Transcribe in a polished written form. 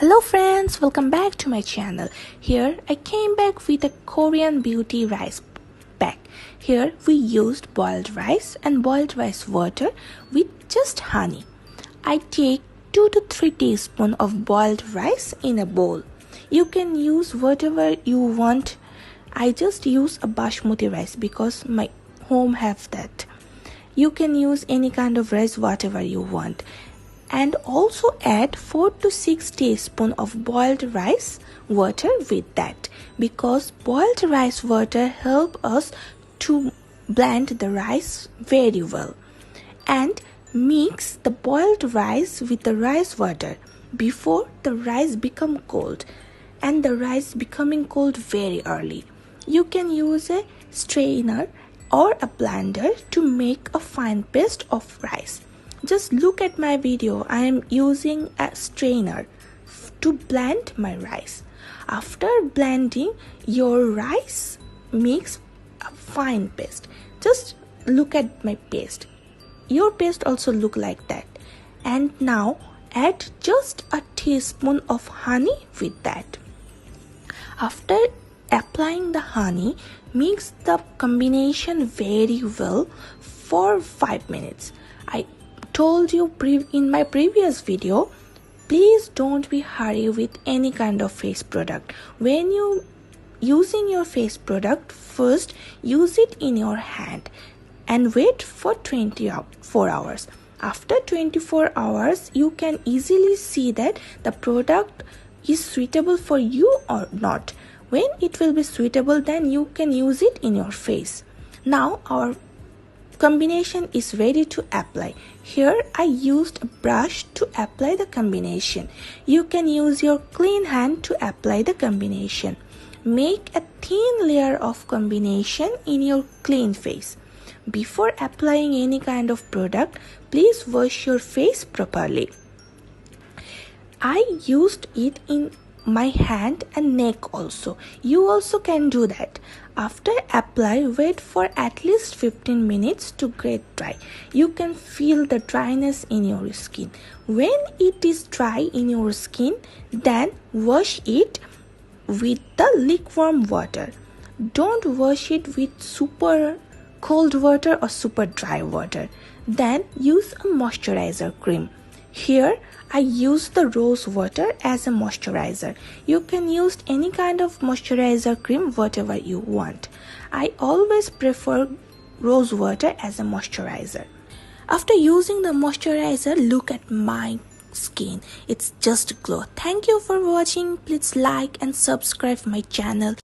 Hello friends, welcome back to my channel. Here I came back with a Korean beauty rice pack. Here we used boiled rice and boiled rice water with just honey. I take 2 to 3 teaspoons of boiled rice in a bowl. You can use whatever you want. I just use a basmati rice because my home have that. You can use any kind of rice whatever you want. And also add 4 to 6 teaspoons of boiled rice water with that, because boiled rice water help us to blend the rice very well. And mix the boiled rice with the rice water before the rice become cold, and the rice becoming cold very early. You can use a strainer or a blender to make a fine paste of rice. Just look at my video. I am using a strainer to blend my rice. After blending, your rice makes a fine paste. Just look at my paste. Your paste also look like that. And now add just a teaspoon of honey with that. After applying the honey, mix the combination very well for 5 minutes. I told you in my previous video, please don't be hurry with any kind of face product. When you using your face product, first use it in your hand and wait for 24 hours. After 24 hours, you can easily see that the product is suitable for you or not. When it will be suitable, then you can use it in your face. Now our combination is ready to apply. Here I used a brush to apply the combination. You can use your clean hand to apply the combination. Make a thin layer of combination in your clean face. Before applying any kind of product, please wash your face properly. I used it in my hand and neck also. You also can do that. After apply, wait for at least 15 minutes to get dry. You can feel the dryness in your skin. When it is dry in your skin, then wash it with the lukewarm water. Don't wash it with super cold water or super dry water. Then use a moisturizer cream. Here I use the rose water as a moisturizer. You can use any kind of moisturizer cream whatever you want. I always prefer rose water as a moisturizer. After using the moisturizer, look at my skin. It's just glow. Thank you for watching. Please like and subscribe my channel.